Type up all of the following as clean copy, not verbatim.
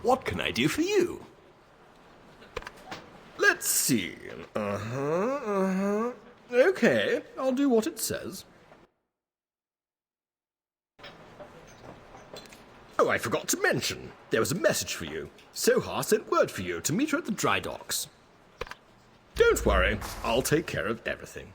What can I do for you? Let's see. Okay, I'll do what it says. Oh, I forgot to mention. There was a message for you. Sohar sent word for you to meet her at the dry docks. Don't worry, I'll take care of everything.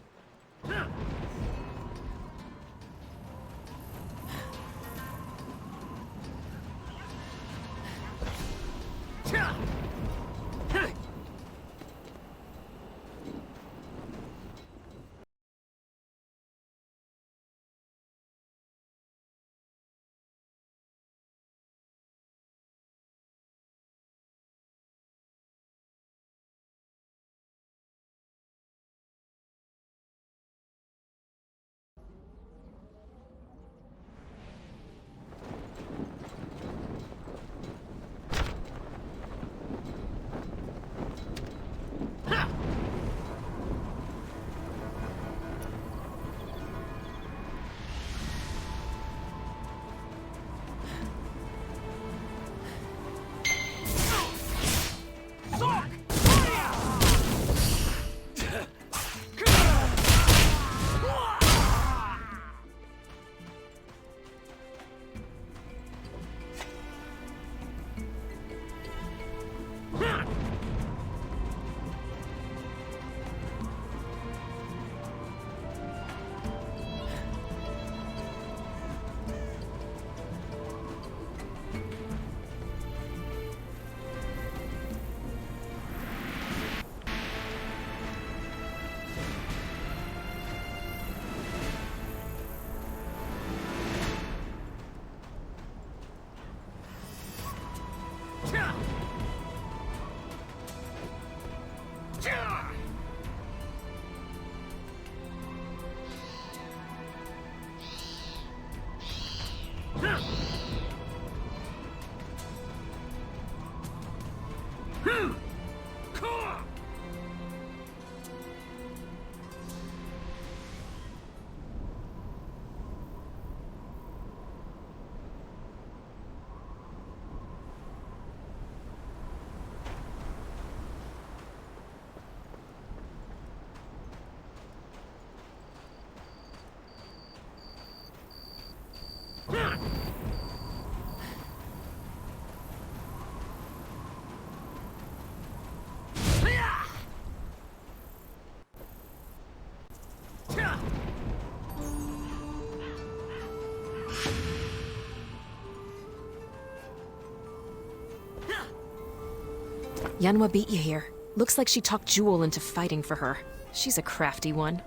Yanhua beat you here. Looks like she talked Jewel into fighting for her. She's a crafty one.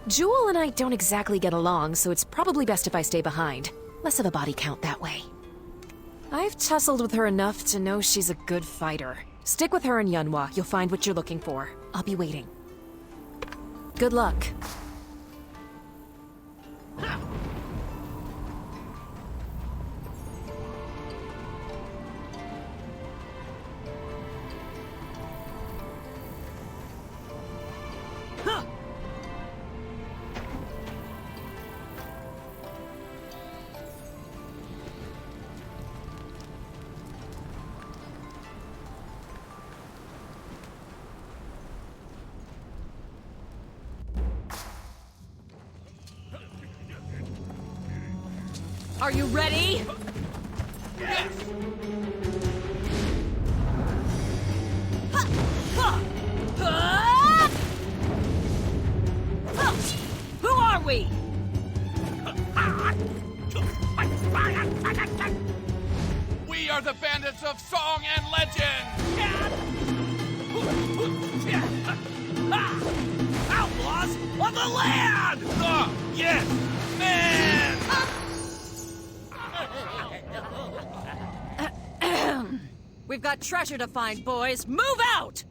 Jewel and I don't exactly get along, so it's probably best if I stay behind. Less of a body count that way. I've tussled with her enough to know she's a good fighter. Stick with her and Yanhua. You'll find what you're looking for. I'll be waiting. Good luck. Are you ready? Yes! Who are we? We are the bandits of song and legend! Outlaws on the land! Yes, man! We've got treasure to find, boys. Move out!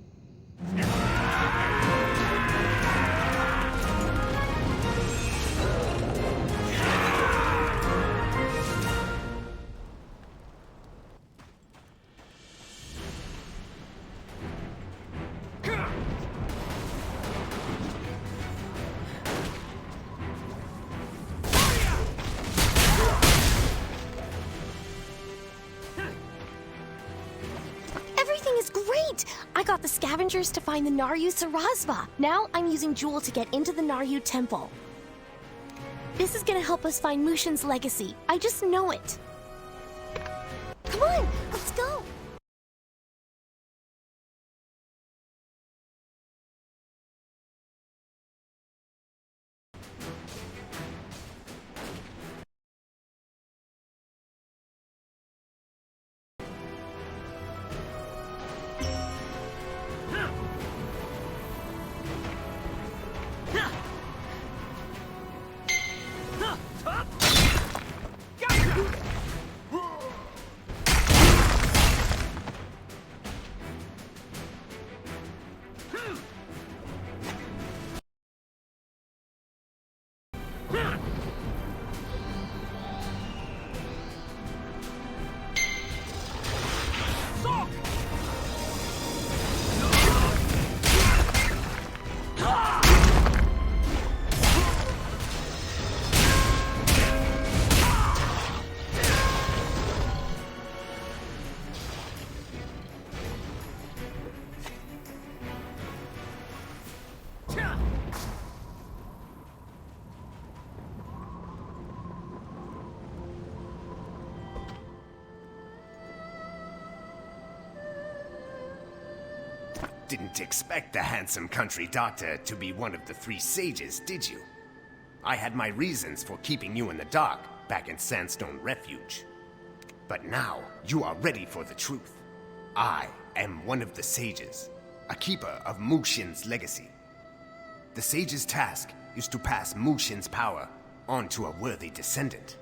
scavengers to find the Naryu Sarasva. Now I'm using Jewel to get into the Naryu temple. This is gonna help us find Mushin's legacy. I just know it. Come on, let's go. Didn't expect the handsome country doctor to be one of the three sages, did you? I had my reasons for keeping you in the dark back in Sandstone Refuge. But now, you are ready for the truth. I am one of the sages, a keeper of Mushin's legacy. The sage's task is to pass Mushin's power on to a worthy descendant.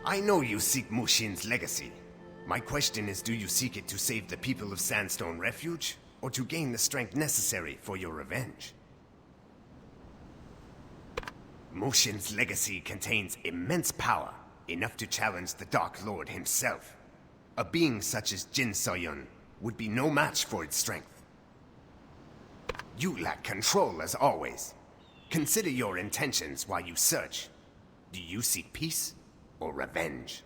I know you seek Mushin's legacy. My question is, do you seek it to save the people of Sandstone Refuge, or to gain the strength necessary for your revenge? Mushin's legacy contains immense power, enough to challenge the Dark Lord himself. A being such as Jin Soyun would be no match for its strength. You lack control as always. Consider your intentions while you search. Do you seek peace or revenge?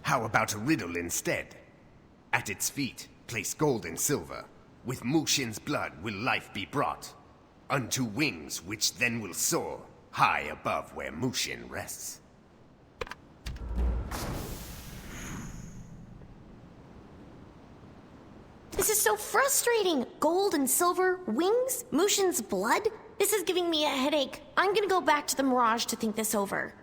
How about a riddle instead? At its feet, place gold and silver. With Mushin's blood will life be brought, unto wings which then will soar, high above where Mushin rests. This is so frustrating. Gold and silver, wings, Mushin's blood. This is giving me a headache. I'm gonna go back to the Mirage to think this over.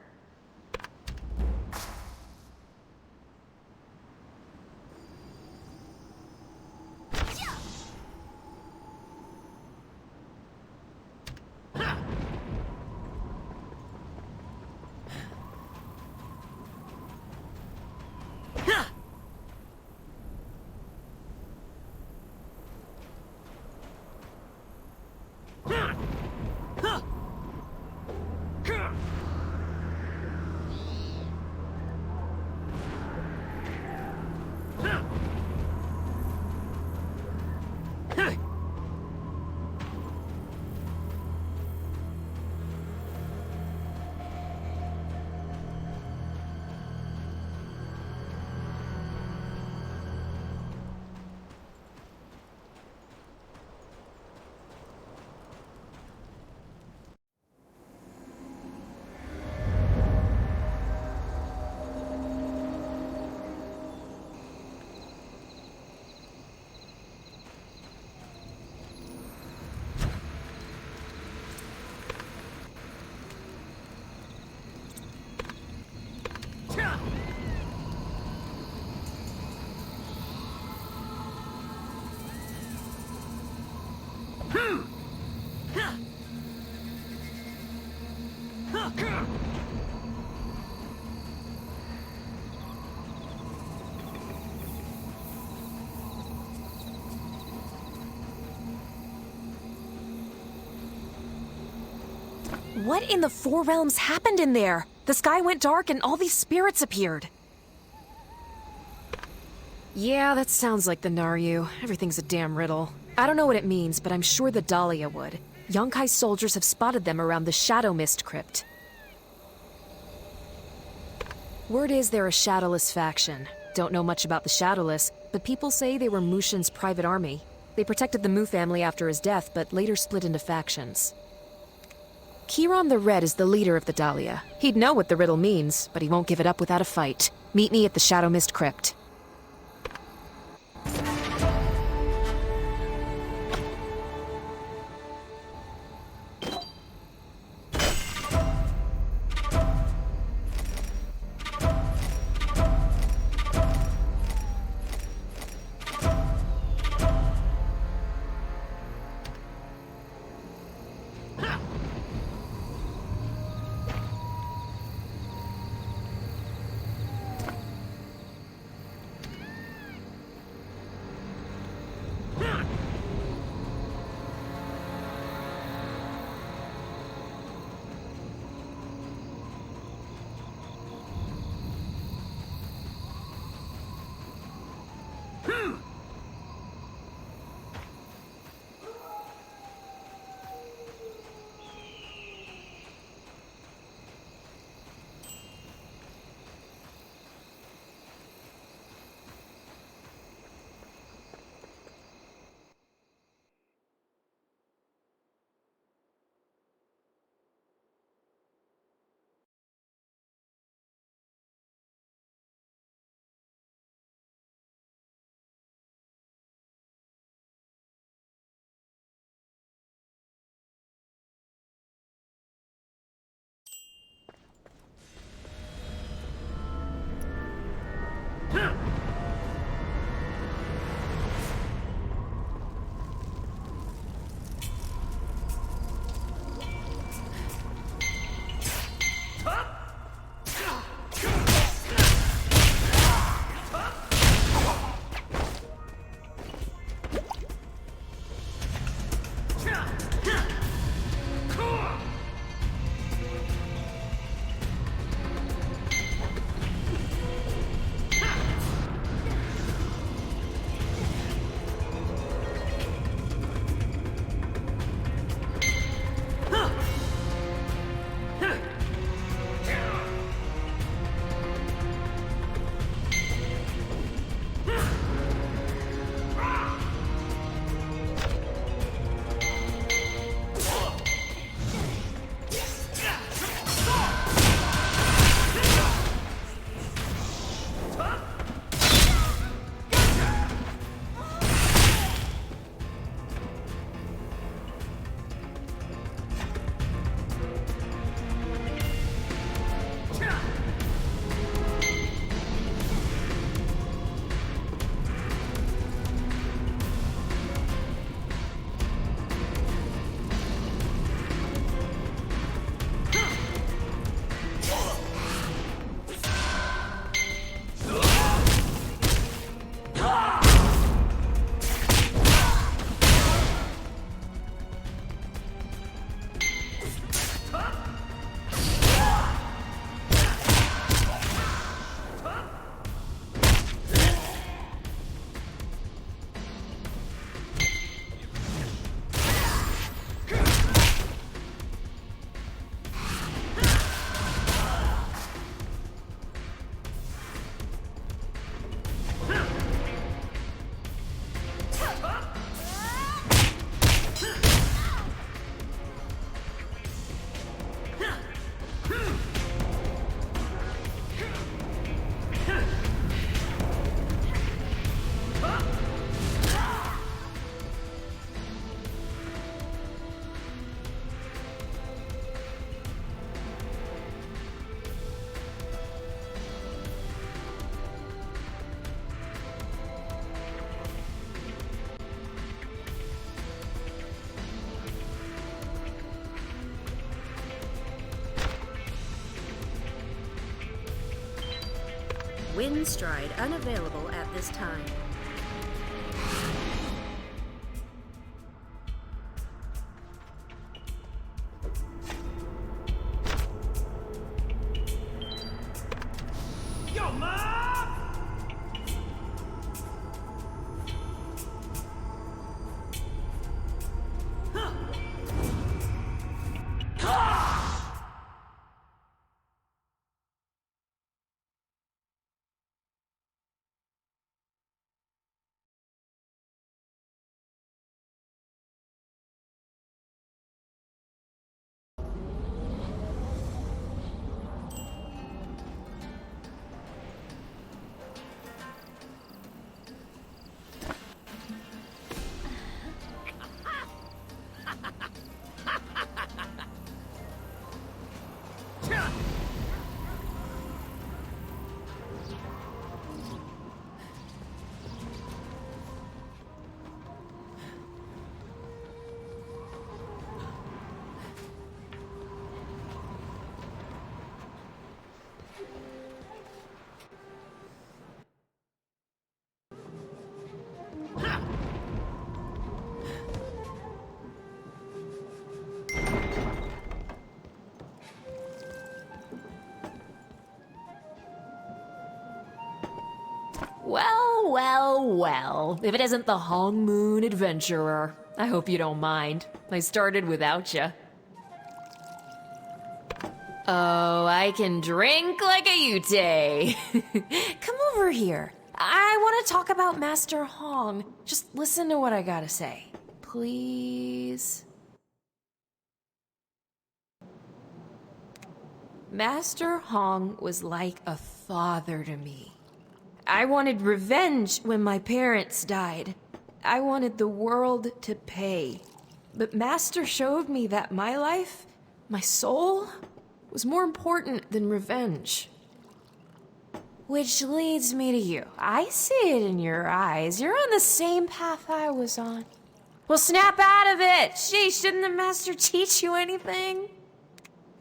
What in the Four Realms happened in there? The sky went dark and all these spirits appeared. Yeah, that sounds like the Naryu. Everything's a damn riddle. I don't know what it means, but I'm sure the Dahlia would. Yonkai's soldiers have spotted them around the Shadow Mist crypt. Word is they're a shadowless faction. don't know much about the Shadowless, but people say they were Mushin's private army. They protected the Mu family after his death, but later split into factions. Chiron the Red is the leader of the Dahlia. He'd know what the riddle means, but he won't give it up without a fight. Meet me at the Shadow Mist Crypt. Windstride unavailable at this time. well, if it isn't the Hong Moon Adventurer. I hope you don't mind. I started without you. Oh, I can drink like a Yute. Come over here. I want to talk about Master Hong. Just listen to what I gotta say. Please. Master Hong was like a father to me. I wanted revenge when my parents died. I wanted the world to pay. But Master showed me that my life, my soul, was more important than revenge. Which leads me to you. I see it in your eyes. You're on the same path I was on. Well, snap out of it! Sheesh, didn't the Master teach you anything?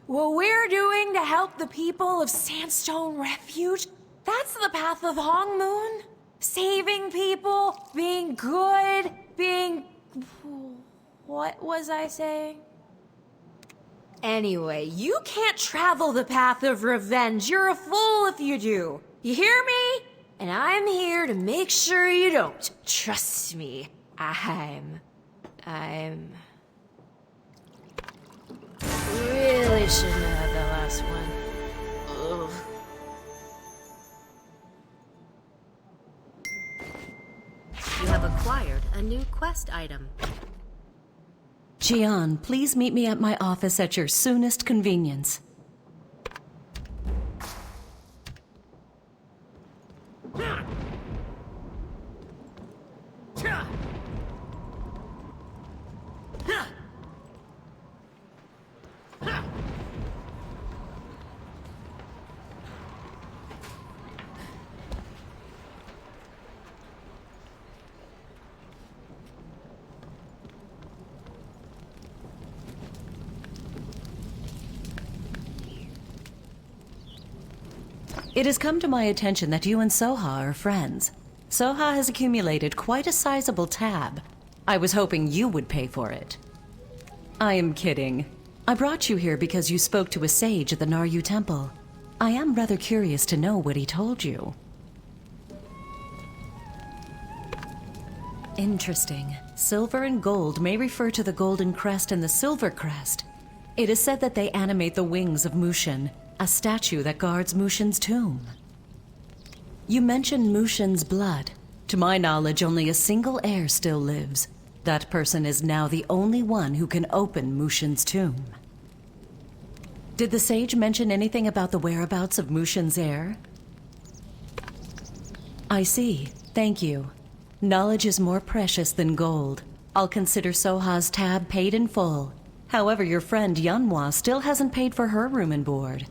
What we're doing to help the people of Sandstone Refuge, that's the path of Hong Moon. Saving people, being good, being... What was I saying? Anyway, you can't travel the path of revenge. You're a fool if you do. You hear me? And I'm here to make sure you don't. Trust me. I'm... Really shouldn't have had that last one. Ugh. You have acquired a new quest item. Jian, please meet me at my office at your soonest convenience. It has come to my attention that you and Soha are friends. Soha has accumulated quite a sizable tab. I was hoping you would pay for it. I am kidding. I brought you here because you spoke to a sage at the Naryu Temple. I am rather curious to know what he told you. Interesting. Silver and gold may refer to the Golden Crest and the Silver Crest. It is said that they animate the wings of Mushin, a statue that guards Mushin's tomb. You mentioned Mushin's blood. To my knowledge, only a single heir still lives. That person is now the only one who can open Mushin's tomb. Did the sage mention anything about the whereabouts of Mushin's heir? I see. Thank you. Knowledge is more precious than gold. I'll consider Soha's tab paid in full. However, your friend Yanhua still hasn't paid for her room and board.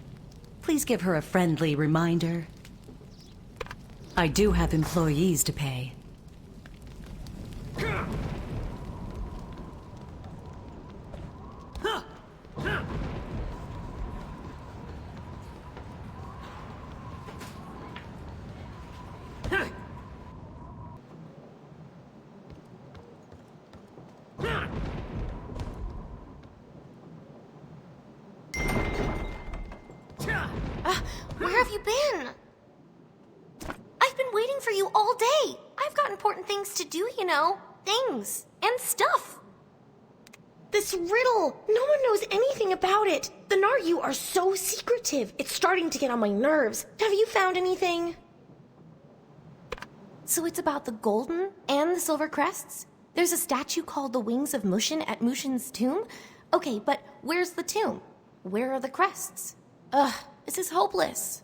Please give her a friendly reminder. I do have employees to pay. Where have you been? I've been waiting for you all day. I've got important things to do, you know. Things and stuff. This riddle, no one knows anything about it. The Naryu are so secretive. It's starting to get on my nerves. Have you found anything? So it's about the golden and the silver crests? There's a statue called the Wings of Mushin at Mushin's tomb? Okay, but where's the tomb? Where are the crests? Ugh, this is hopeless.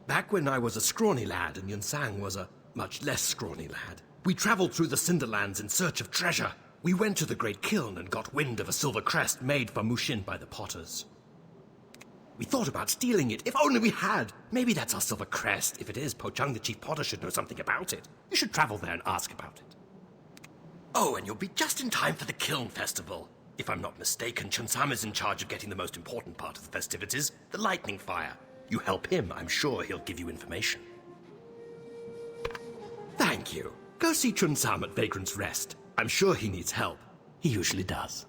Back when I was a scrawny lad and Yunsang was a much less scrawny lad, we traveled through the Cinderlands in search of treasure. We went to the Great Kiln and got wind of a silver crest made for Mushin by the potters. We thought about stealing it, if only we had. Maybe that's our silver crest. If it is, Po Chung, the chief potter, should know something about it. You should travel there and ask about it. Oh, and you'll be just in time for the Kiln Festival. If I'm not mistaken, Chunsam is in charge of getting the most important part of the festivities, the lightning fire. You help him, I'm sure he'll give you information. Thank you. Go see Chunsam at Vagrant's Rest. I'm sure he needs help. He usually does.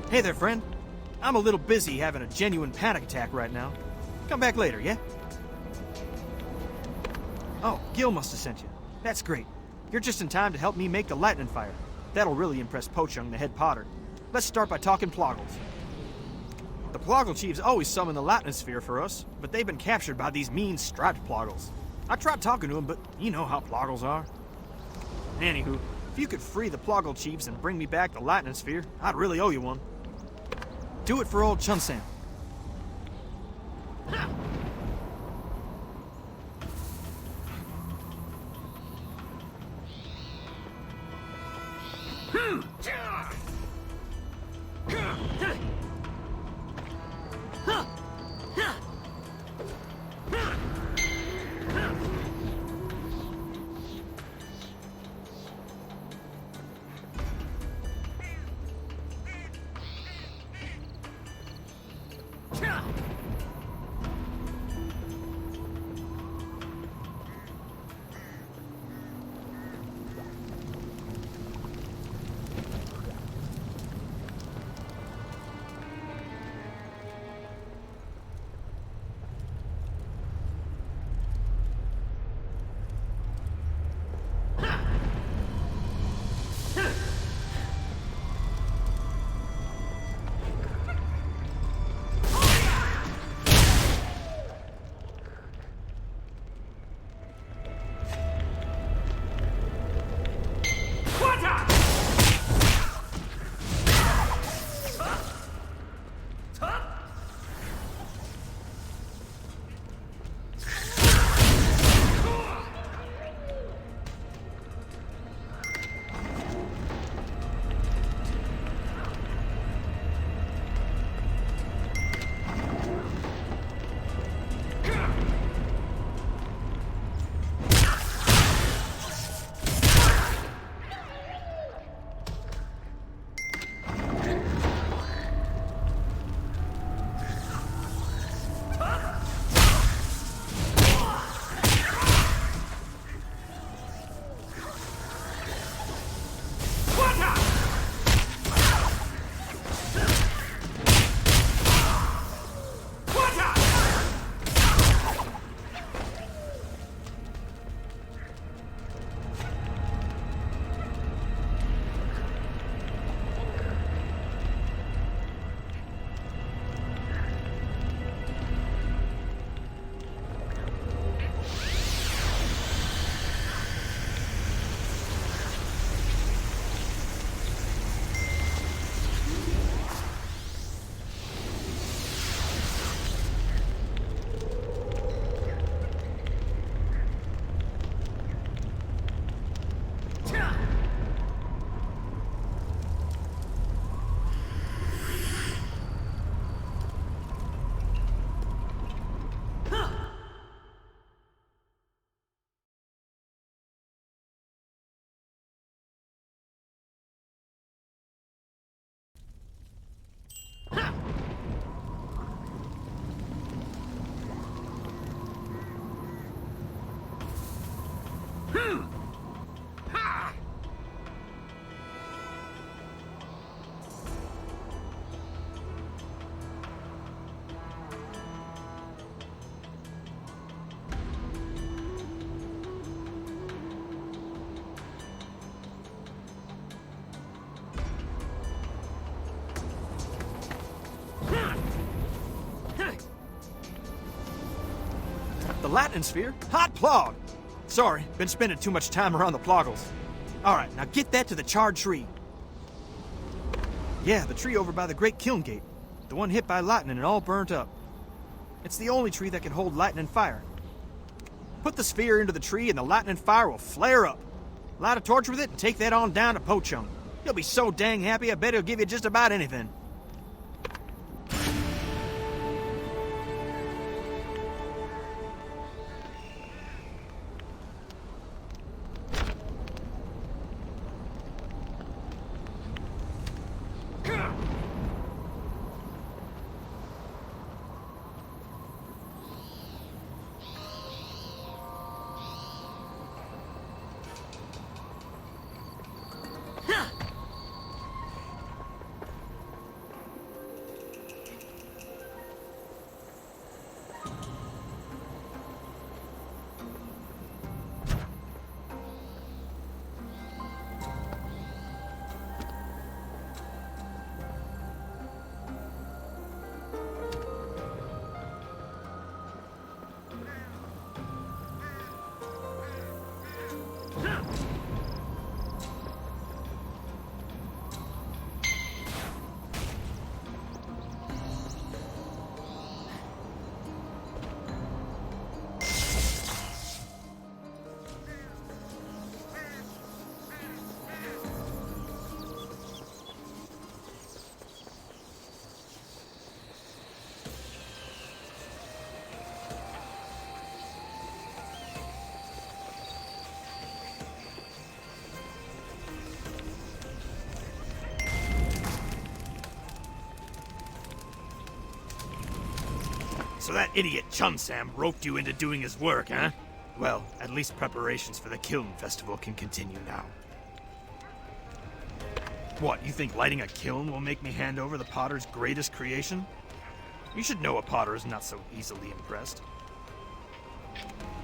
Hey there, friend. I'm a little busy having a genuine panic attack right now. Come back later, yeah? Oh, Gil must have sent you. That's great. You're just in time to help me make the lightning fire. That'll really impress Pochung, the head potter. Let's start by talking Ploggles. The Ploggle Chiefs always summon the lightning sphere for us, but they've been captured by these mean striped Ploggles. I tried talking to them, but you know how Ploggles are. Anywho, if you could free the Ploggle Chiefs and bring me back the lightning sphere, I'd really owe you one. Do it for old Chun-San. The lightning sphere? Hot plog! Sorry, been spending too much time around the Ploggles. Alright, now get that to the charred tree. Yeah, the tree over by the Great Kiln Gate. The one hit by lightning and all burnt up. It's the only tree that can hold lightning fire. Put the sphere into the tree and the lightning fire will flare up. Light a torch with it and take that on down to Pochung. He'll be so dang happy, I bet he'll give you just about anything. So that idiot Chun-Sam roped you into doing his work, huh? Well, at least preparations for the Kiln Festival can continue now. What, you think lighting a kiln will make me hand over the potter's greatest creation? You should know a potter is not so easily impressed.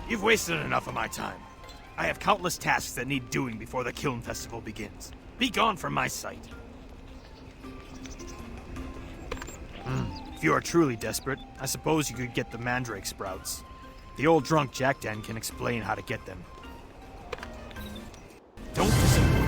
You've wasted enough of my time. I have countless tasks that need doing before the Kiln Festival begins. Be gone from my sight. If you are truly desperate, I suppose you could get the mandrake sprouts. The old drunk Jackdan can explain how to get them. Don't disappoint.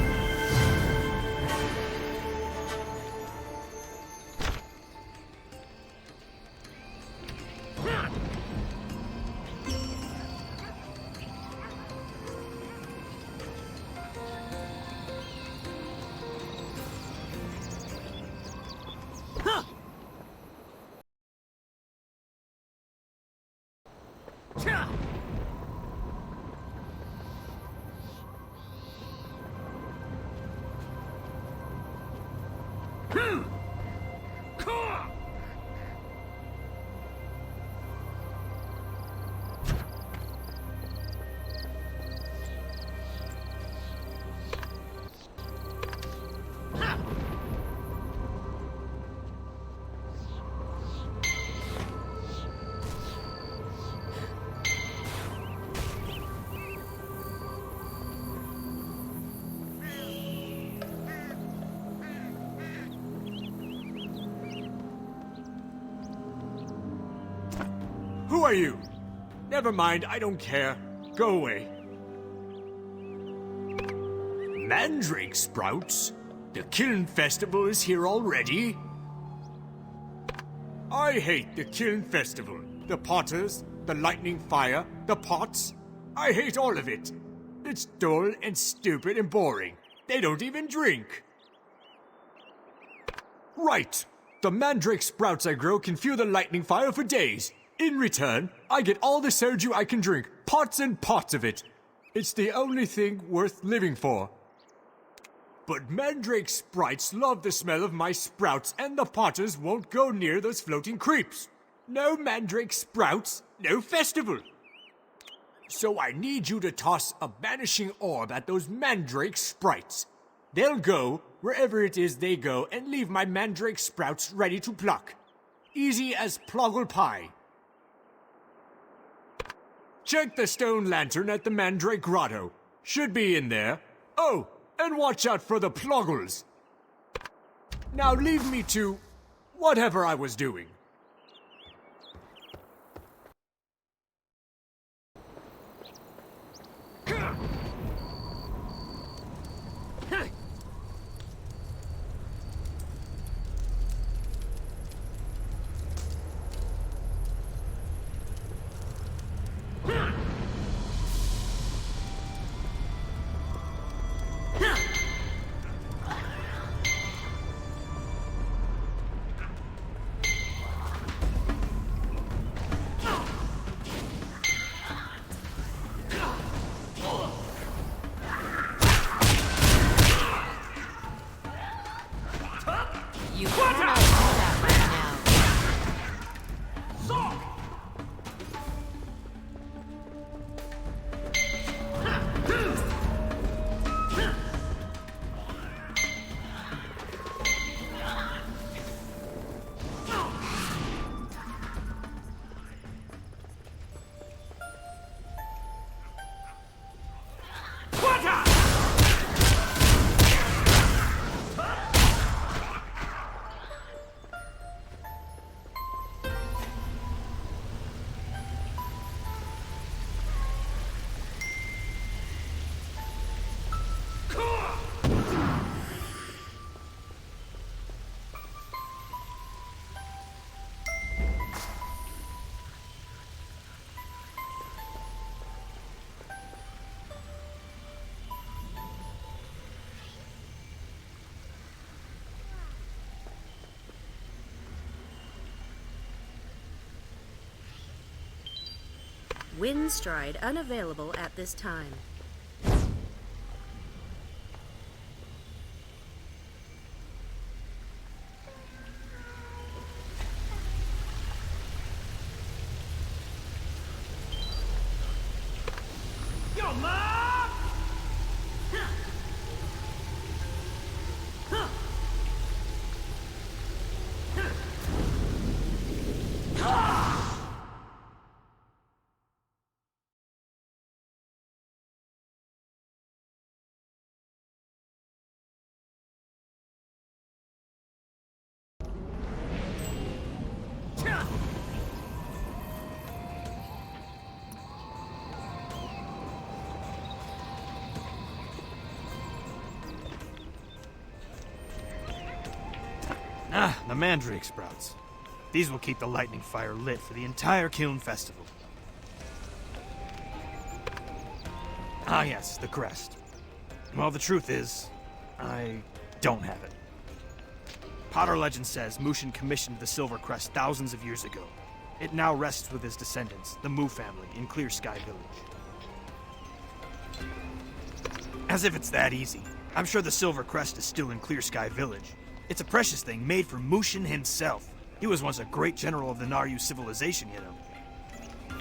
Who are you? Never mind, I don't care. Go away. Mandrake sprouts? The Kiln Festival is here already? I hate the Kiln Festival. The potters, the lightning fire, the pots. I hate all of it. It's dull and stupid and boring. They don't even drink. Right. The mandrake sprouts I grow can fuel the lightning fire for days. In return, I get all the soju I can drink, pots and pots of it. It's the only thing worth living for. But mandrake sprites love the smell of my sprouts, and the potters won't go near those floating creeps. No mandrake sprouts, no festival. So I need you to toss a banishing orb at those mandrake sprites. They'll go wherever it is they go and leave my mandrake sprouts ready to pluck. Easy as ploggle pie. Check the stone lantern at the Mandrake Grotto. Should be in there. Oh, and watch out for the ploggles. Now leave me to whatever I was doing. You cannot do that right now. Windstride unavailable at this time. The mandrake sprouts. These will keep the lightning fire lit for the entire Kiln Festival. Ah yes, the crest. Well, the truth is, I don't have it. Potter legend says Mushin commissioned the Silver Crest thousands of years ago. It now rests with his descendants, the Mu family, in Clear Sky Village. As if it's that easy. I'm sure the Silver Crest is still in Clear Sky Village. It's a precious thing made for Mushin himself. He was once a great general of the Naryu civilization, you know.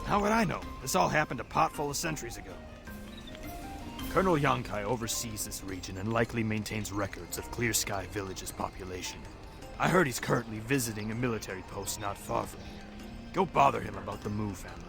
How would I know? This all happened a pot full of centuries ago. Colonel Yankai oversees this region and likely maintains records of Clear Sky Village's population. I heard he's currently visiting a military post not far from here. Go bother him about the Mu family.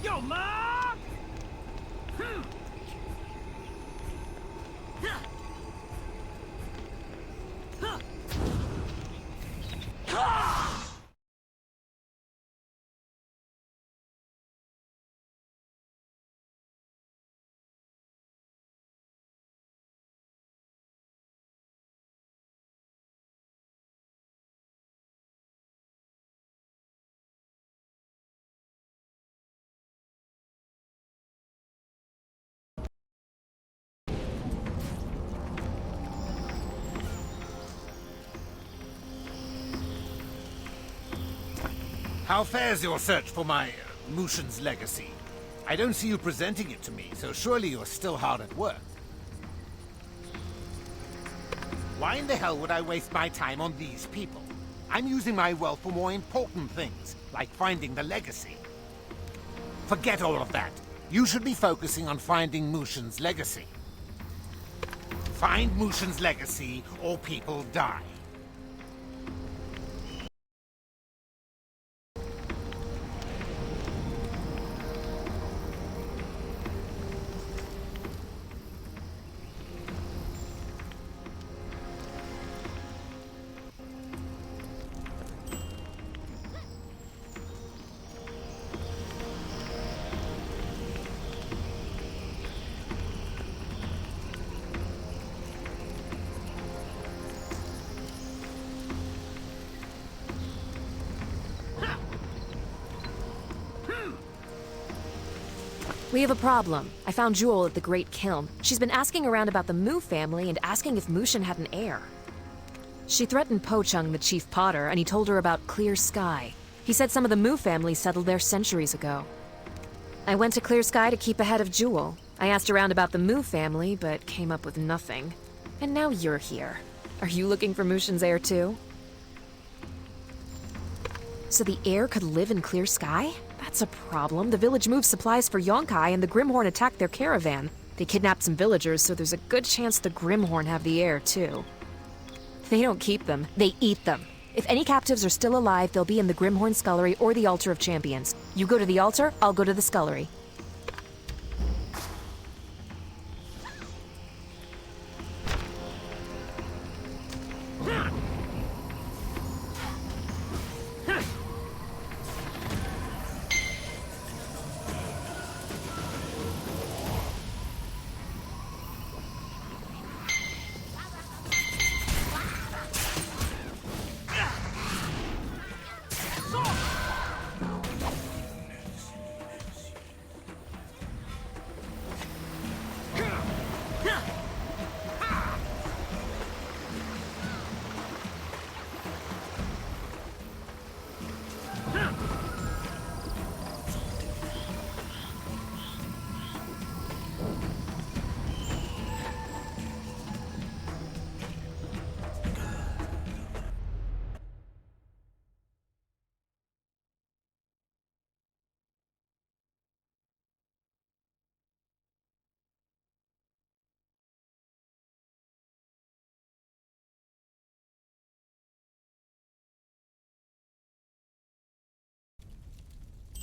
Yo, Mom! How fares your search for my Mushin's legacy? I don't see you presenting it to me, so surely you're still hard at work. Why in the hell would I waste my time on these people? I'm using my wealth for more important things, like finding the legacy. Forget all of that. You should be focusing on finding Mushin's legacy. Find Mushin's legacy, or people die. We have a problem. I found Jewel at the Great Kiln. She's been asking around about the Mu family and asking if Mushin had an heir. She threatened Pochung, the chief potter, and he told her about Clear Sky. He said some of the Mu family settled there centuries ago. I went to Clear Sky to keep ahead of Jewel. I asked around about the Mu family, but came up with nothing. And now you're here. Are you looking for Mushin's heir too? So the heir could live in Clear Sky? That's a problem. The village moved supplies for Yonkai and the Grimhorn attacked their caravan. They kidnapped some villagers, so there's a good chance the Grimhorn have the heir too. They don't keep them, they eat them. If any captives are still alive, they'll be in the Grimhorn Scullery or the Altar of Champions. You go to the altar, I'll go to the Scullery.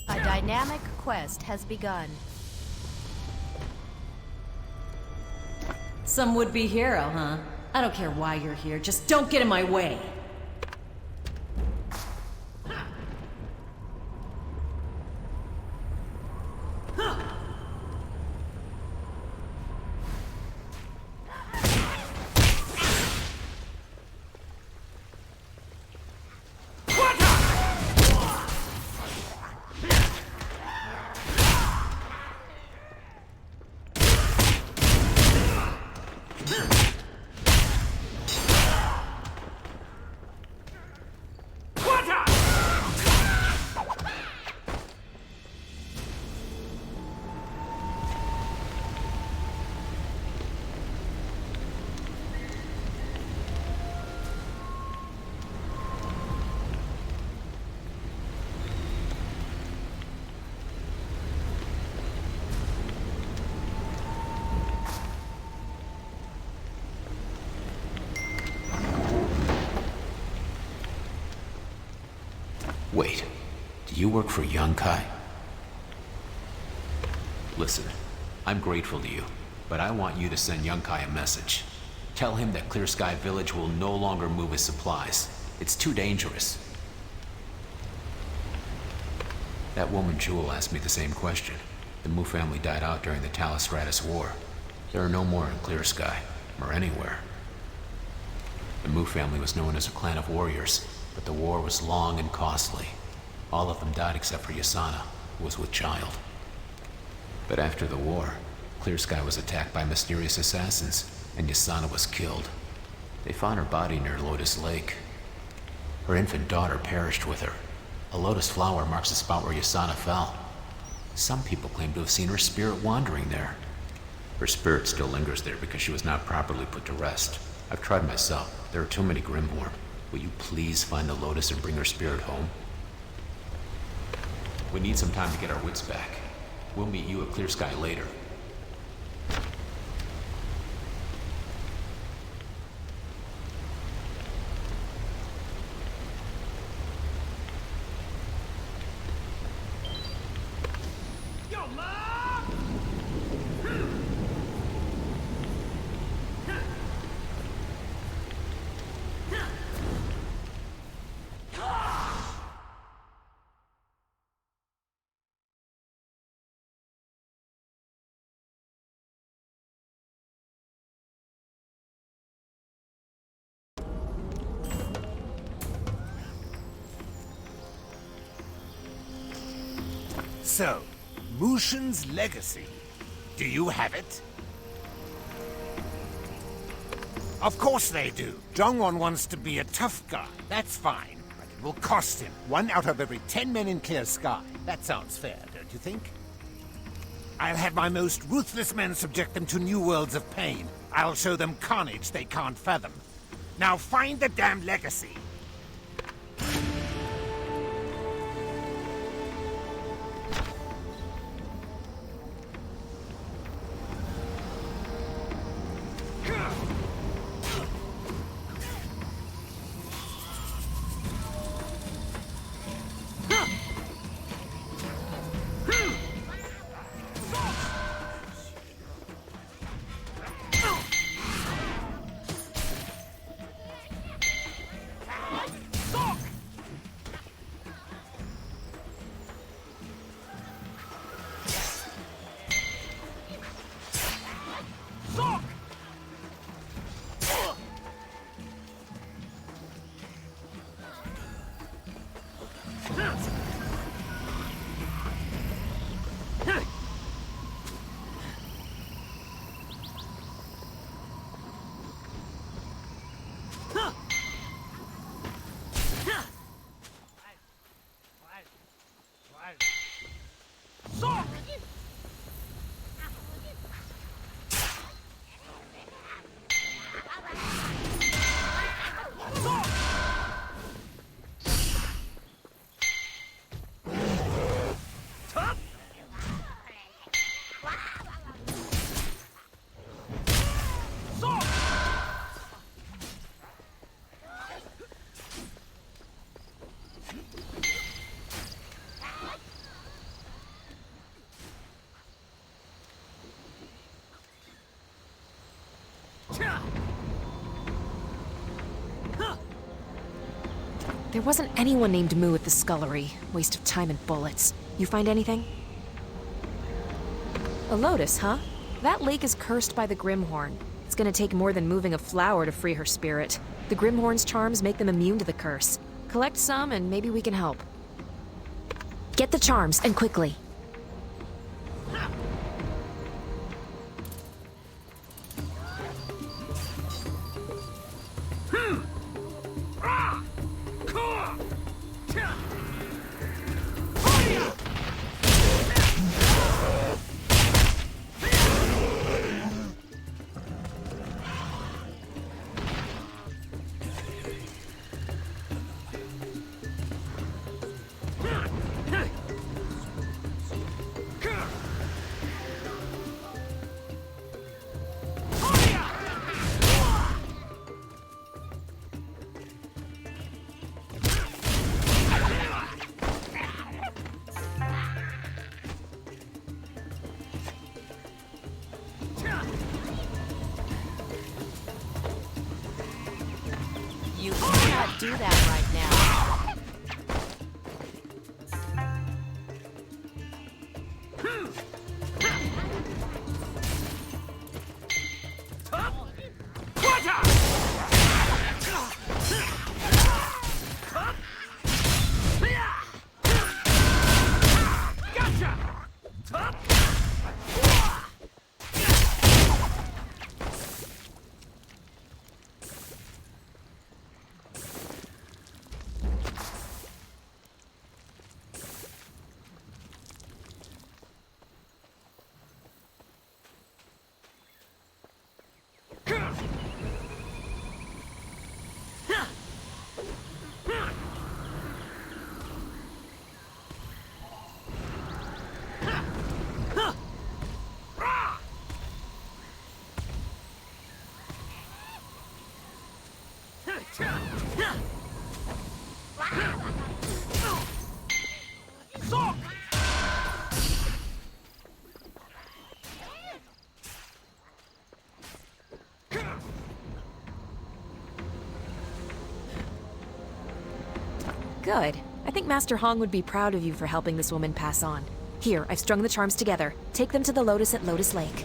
A dynamic quest has begun. Some would-be hero, huh? I don't care why you're here, just don't get in my way. Wait, do you work for Yunkai? Listen, I'm grateful to you, but I want you to send Yunkai a message. Tell him that Clear Sky Village will no longer move his supplies. It's too dangerous. That woman Jewel asked me the same question. The Mu family died out during the Talos Stratus War. There are no more in Clear Sky, or anywhere. The Mu family was known as a clan of warriors, but the war was long and costly. All of them died except for Yasana, who was with child. But after the war, Clear Sky was attacked by mysterious assassins, and Yasana was killed. They found her body near Lotus Lake. Her infant daughter perished with her. A lotus flower marks the spot where Yasana fell. Some people claim to have seen her spirit wandering there. Her spirit still lingers there because she was not properly put to rest. I've tried myself. There are too many Grimhorn. Will you please find the Lotus and bring her spirit home? We need some time to get our wits back. We'll meet you at Clear Sky later. So, Mushin's legacy. Do you have it? Of course they do. Dongwon wants to be a tough guy. That's fine. But it will cost him. 1 out of every 10 men in Clear Sky. That sounds fair, don't you think? I'll have my most ruthless men subject them to new worlds of pain. I'll show them carnage they can't fathom. Now find the damn legacy. There wasn't anyone named Mu at the scullery. Waste of time and bullets. You find anything? A lotus, huh? That lake is cursed by the Grimhorn. It's gonna take more than moving a flower to free her spirit. The Grimhorn's charms make them immune to the curse. Collect some and maybe we can help. Get the charms, and quickly. You cannot do that right now. Good. I think Master Hong would be proud of you for helping this woman pass on. Here, I've strung the charms together. Take them to the Lotus at Lotus Lake.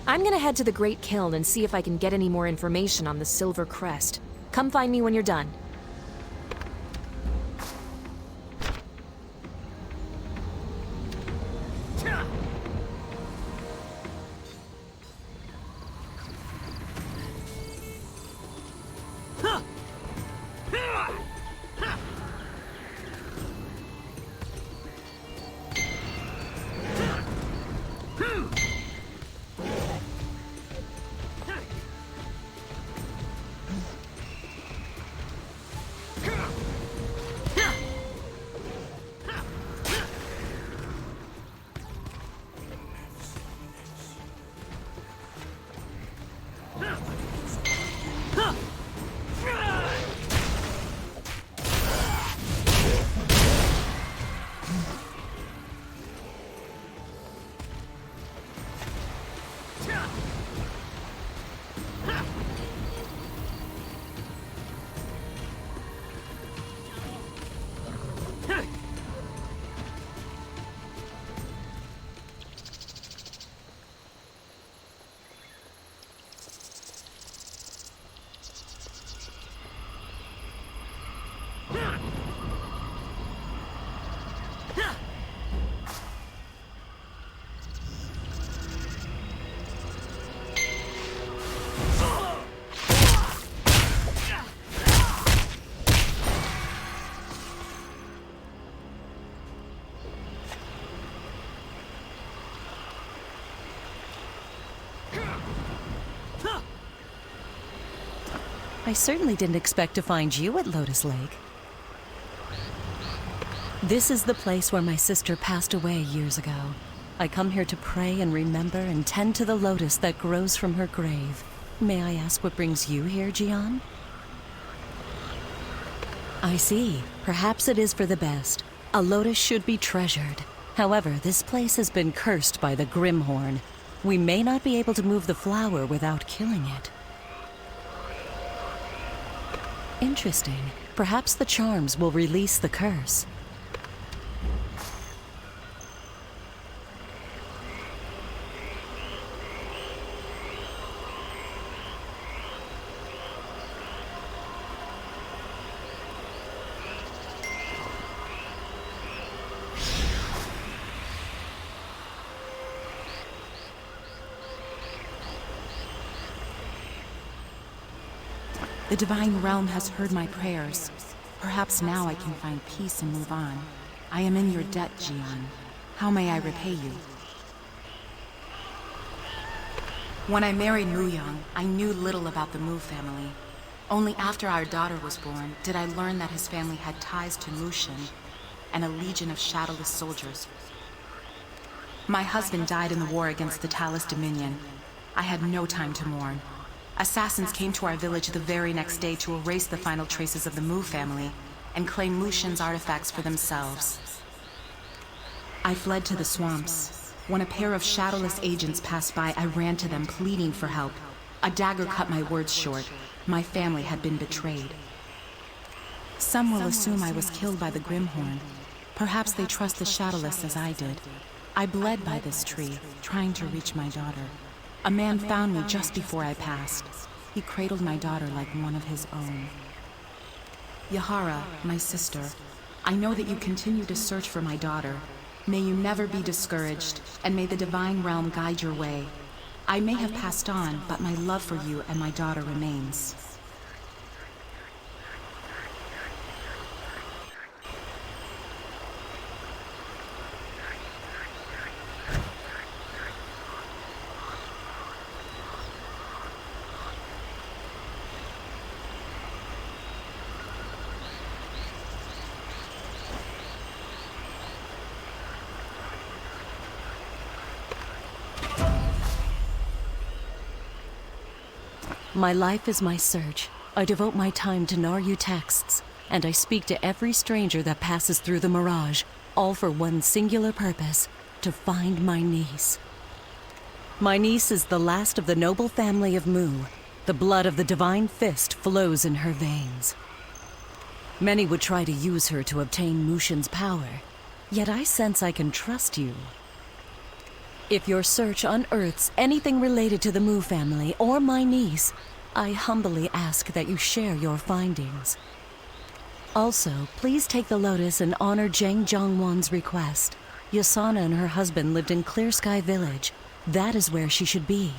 I'm gonna head to the Great Kiln and see if I can get any more information on the Silver Crest. Come find me when you're done. I certainly didn't expect to find you at Lotus Lake. This is the place where my sister passed away years ago. I come here to pray and remember and tend to the lotus that grows from her grave. May I ask what brings you here, Jian? I see. Perhaps it is for the best. A lotus should be treasured. However, this place has been cursed by the Grimhorn. We may not be able to move the flower without killing it. Interesting. Perhaps the charms will release the curse. The Divine Realm has heard my prayers. Perhaps now I can find peace and move on. I am in your debt, Jian. How may I repay you? When I married Muyang, I knew little about the Mu family. Only after our daughter was born did I learn that his family had ties to Mushin and a legion of shadowless soldiers. My husband died in the war against the Talus Dominion. I had no time to mourn. Assassins came to our village the very next day to erase the final traces of the Mu family and claim Mushin's artifacts for themselves. I fled to the swamps. When a pair of shadowless agents passed by, I ran to them, pleading for help. A dagger cut my words short. My family had been betrayed. Some will assume I was killed by the Grimhorn. Perhaps they trust the shadowless as I did. I bled by this tree, trying to reach my daughter. A man found me just before I passed. He cradled my daughter like one of his own. Yahara, my sister, I know that you continue to search for my daughter. May you never be discouraged, and may the Divine Realm guide your way. I may have passed on, but my love for you and my daughter remains. My life is my search. I devote my time to Naryu texts, and I speak to every stranger that passes through the Mirage, all for one singular purpose, to find my niece. My niece is the last of the noble family of Mu. The blood of the Divine Fist flows in her veins. Many would try to use her to obtain Mushin's power, yet I sense I can trust you. If your search unearths anything related to the Mu family or my niece, I humbly ask that you share your findings. Also, please take the Lotus and honor Zheng Zhongwan's request. Yasana and her husband lived in Clear Sky Village. That is where she should be.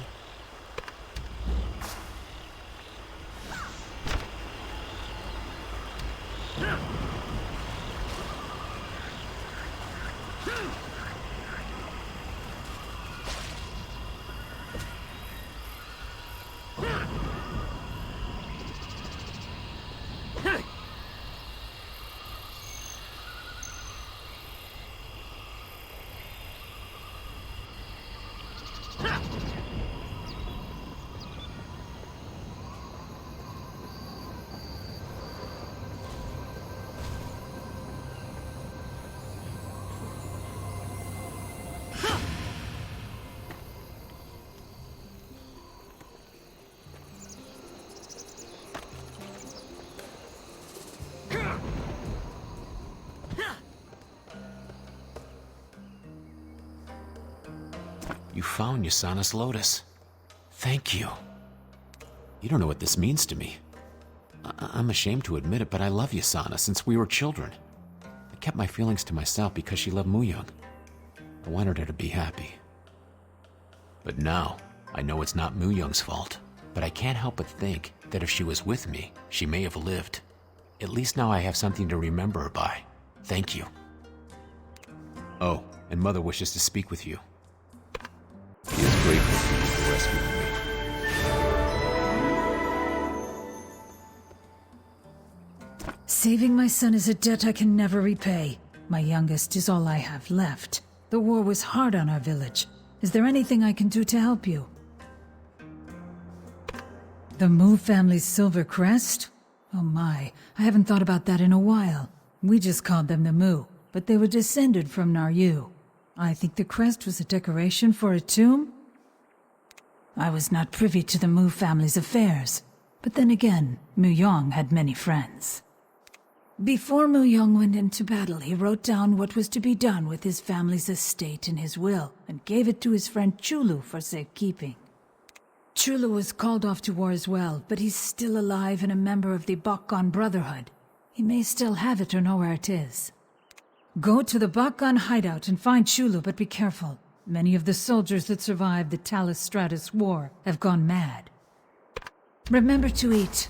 You found Yasana's Lotus. Thank you. You don't know what this means to me. I'm ashamed to admit it, but I love Yasana since we were children. I kept my feelings to myself because she loved Muyang. I wanted her to be happy. But now, I know it's not Muyang's fault. But I can't help but think that if she was with me, she may have lived. At least now I have something to remember her by. Thank you. Oh, and Mother wishes to speak with you. She is grateful to you for rescuing me. Saving my son is a debt I can never repay. My youngest is all I have left. The war was hard on our village. Is there anything I can do to help you? The Mu family's silver crest? Oh my, I haven't thought about that in a while. We just called them the Mu, but they were descended from Naryu. I think the crest was a decoration for a tomb? I was not privy to the Mu family's affairs. But then again, Muyang had many friends. Before Mu Yong went into battle, he wrote down what was to be done with his family's estate in his will and gave it to his friend Chulu for safekeeping. Chulu was called off to war as well, but he's still alive and a member of the Bakgon Brotherhood. He may still have it or know where it is. Go to the Bakgon hideout and find Chulu, but be careful. Many of the soldiers that survived the Talis Stratus War have gone mad. Remember to eat.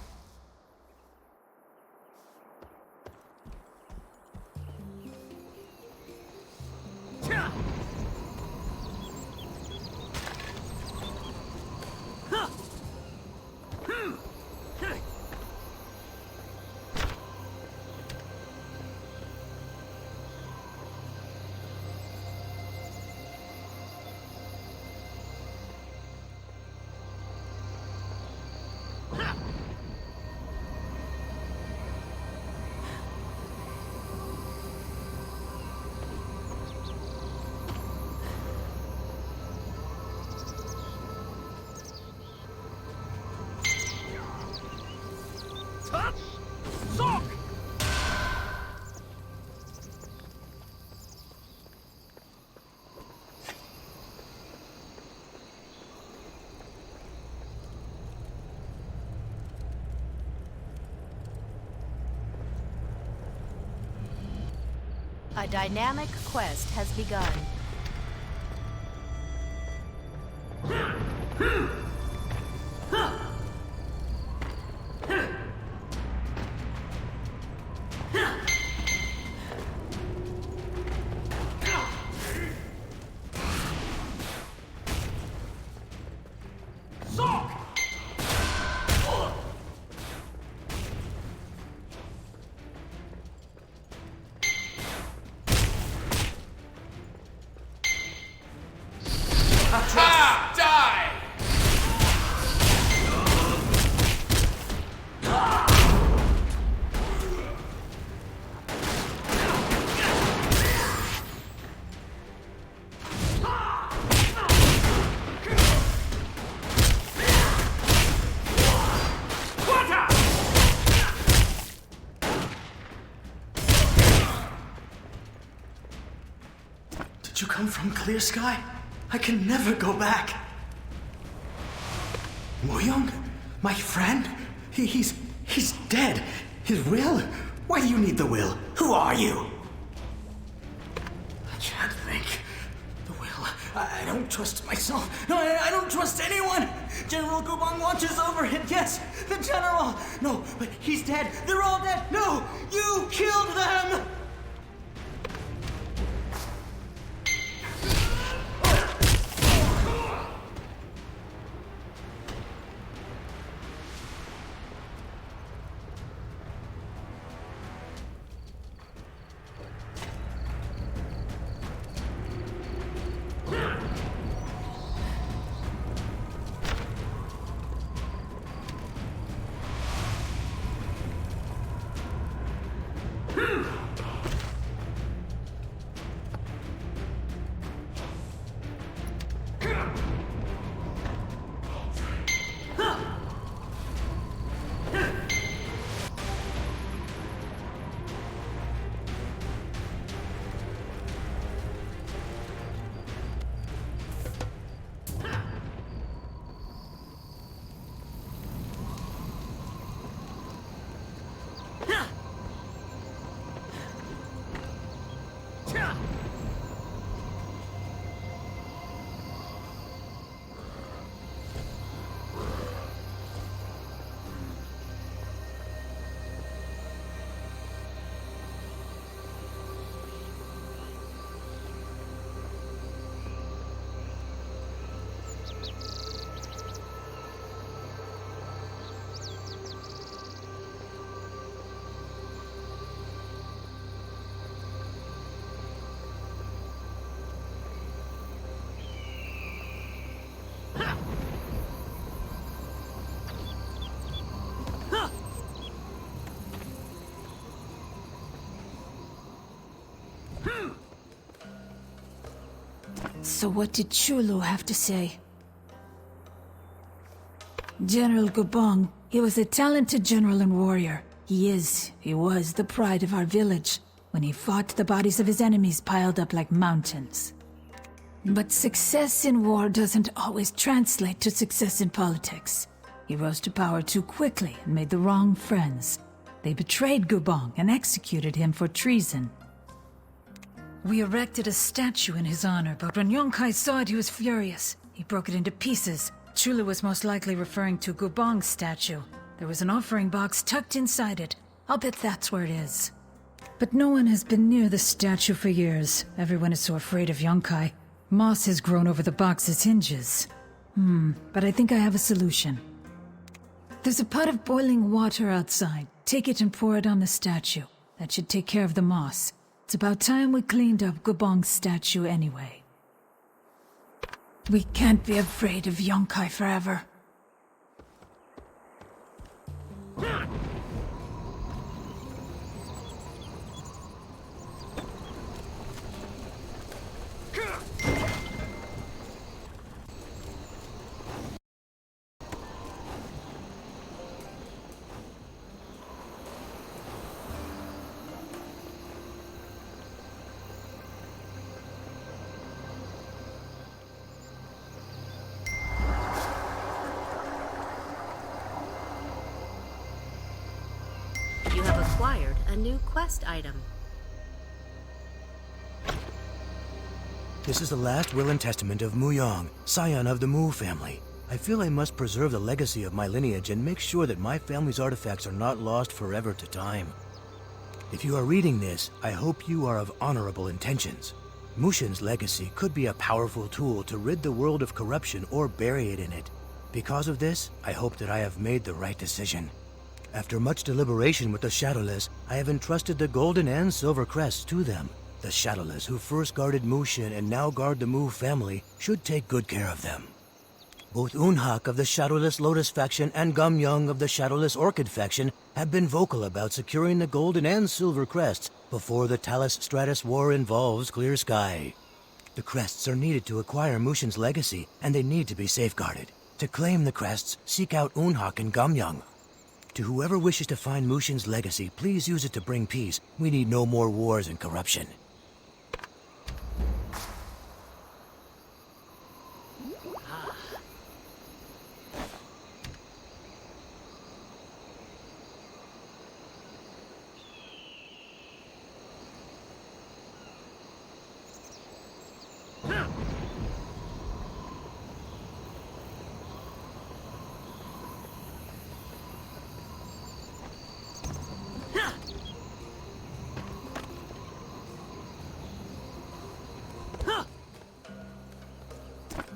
A dynamic quest has begun. Ha! Die! Did you come from Clear Sky? I can never go back. Mu Young, my friend, he's dead. His will? Why do you need the will? Who are you? I can't think. The will. I don't trust myself. No, I don't trust anyone. General Gubong watches over it. Yes, the general. No, but he's dead. They're all dead. No, you killed them. So what did Chulu have to say? General Gubong, he was a talented general and warrior. He was the pride of our village. When he fought, the bodies of his enemies piled up like mountains. But success in war doesn't always translate to success in politics. He rose to power too quickly and made the wrong friends. They betrayed Gubong and executed him for treason. We erected a statue in his honor, but when Yonkai saw it, he was furious. He broke it into pieces. Chula was most likely referring to Gubong's statue. There was an offering box tucked inside it. I'll bet that's where it is. But no one has been near the statue for years. Everyone is so afraid of Yonkai. Moss has grown over the box's hinges. But I think I have a solution. There's a pot of boiling water outside. Take it and pour it on the statue. That should take care of the moss. It's about time we cleaned up Gubong's statue anyway. We can't be afraid of Yonkai forever. You have acquired a new quest item. This is the last will and testament of Muyang, scion of the Mu family. I feel I must preserve the legacy of my lineage and make sure that my family's artifacts are not lost forever to time. If you are reading this, I hope you are of honorable intentions. Mushin's legacy could be a powerful tool to rid the world of corruption or bury it in it. Because of this, I hope that I have made the right decision. After much deliberation with the Shadowless, I have entrusted the Golden and Silver Crests to them. The Shadowless, who first guarded Mushin and now guard the Mu family, should take good care of them. Both Unhak of the Shadowless Lotus faction and Gamyang of the Shadowless Orchid faction have been vocal about securing the Golden and Silver Crests before the Talus Stratus War involves Clear Sky. The crests are needed to acquire Mushin's legacy, and they need to be safeguarded. To claim the crests, seek out Unhak and Gamyang. To whoever wishes to find Mushin's legacy, please use it to bring peace. We need no more wars and corruption.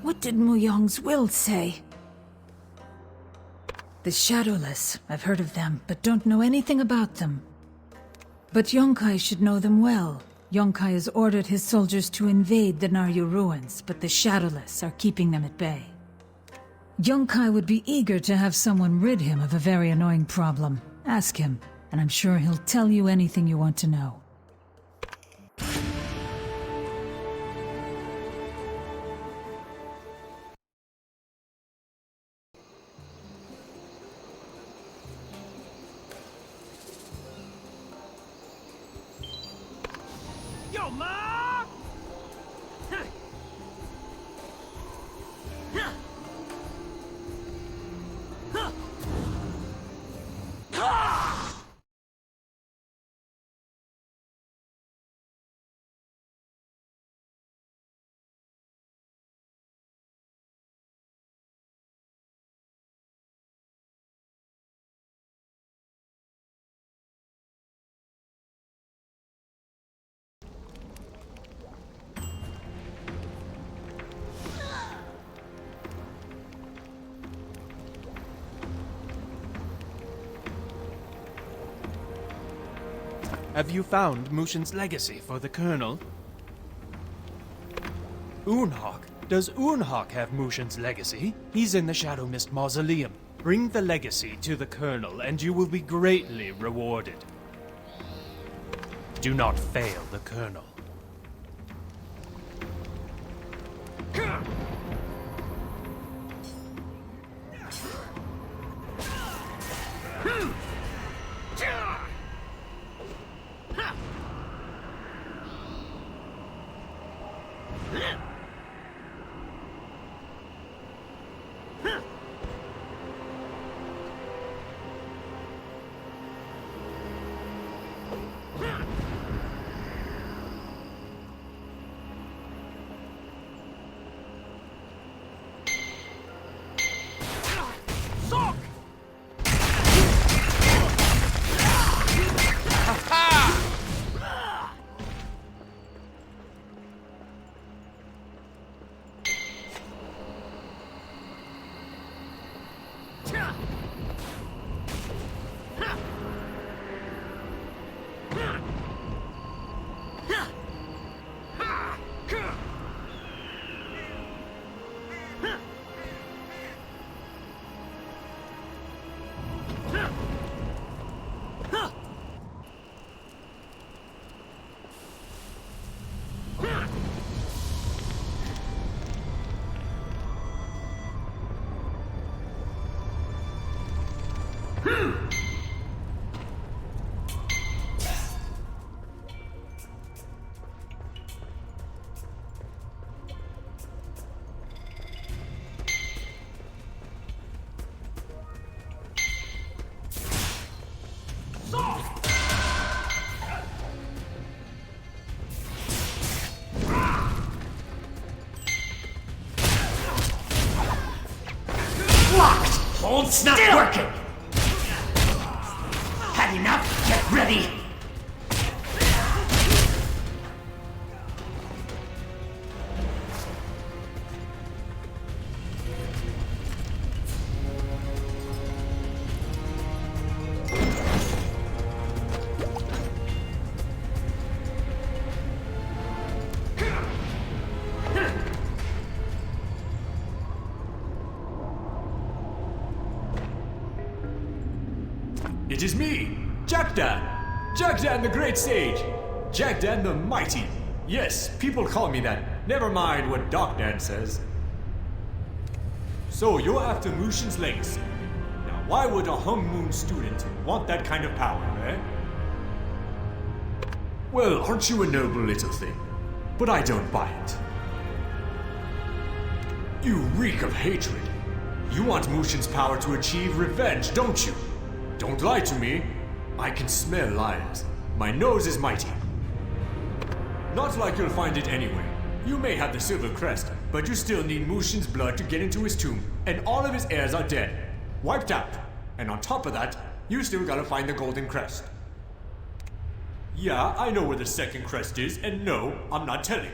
What did Muyang's will say? The Shadowless. I've heard of them, but don't know anything about them. But Yonkai should know them well. Yonkai has ordered his soldiers to invade the Naryu ruins, but the Shadowless are keeping them at bay. Yonkai would be eager to have someone rid him of a very annoying problem. Ask him, and I'm sure he'll tell you anything you want to know. Yo, Ma! Have you found Mushin's legacy for the Colonel? Unhak? Does Unhak have Mushin's legacy? He's in the Shadow Mist Mausoleum. Bring the legacy to the Colonel and you will be greatly rewarded. Do not fail the Colonel. It's not working! Had enough? Get ready! It is me, Jakdan! Jakdan the Great Sage! Jakdan the Mighty! Yes, people call me that. Never mind what Dokdan says. So, you're after Mushin's legacy. Now, why would a Hung Moon student want that kind of power, eh? Well, aren't you a noble little thing? But I don't buy it. You reek of hatred. You want Mushin's power to achieve revenge, don't you? Don't lie to me. I can smell liars. My nose is mighty. Not like you'll find it anywhere. You may have the Silver Crest, but you still need Mushin's blood to get into his tomb, and all of his heirs are dead. Wiped out. And on top of that, you still gotta find the Golden Crest. Yeah, I know where the second crest is, and no, I'm not telling.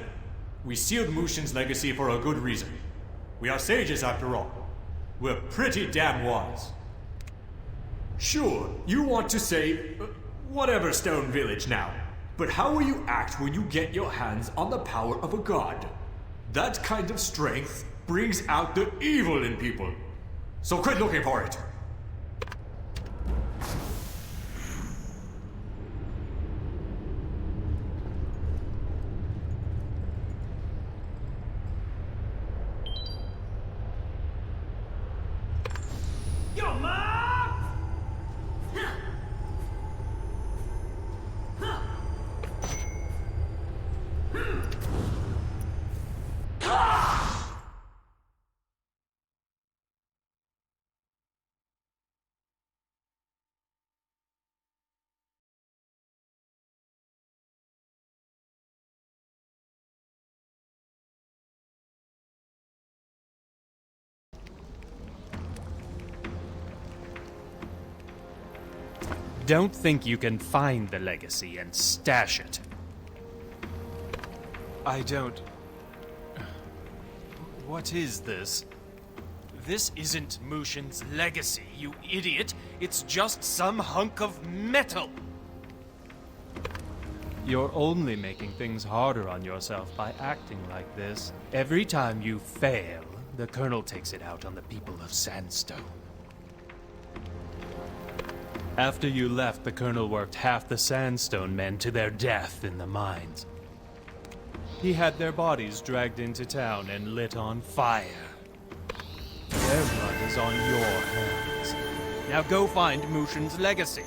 We sealed Mushin's legacy for a good reason. We are sages after all. We're pretty damn wise. Sure, you want to say, whatever Stone Village now. But how will you act when you get your hands on the power of a god? That kind of strength brings out the evil in people. So quit looking for it. Yo, man! Don't think you can find the legacy and stash it. I don't... What is this? This isn't Mushin's legacy, you idiot! It's just some hunk of metal! You're only making things harder on yourself by acting like this. Every time you fail, the Colonel takes it out on the people of Sandstone. After you left, the Colonel worked half the Sandstone men to their death in the mines. He had their bodies dragged into town and lit on fire. Their blood is on your hands. Now go find Mushin's legacy.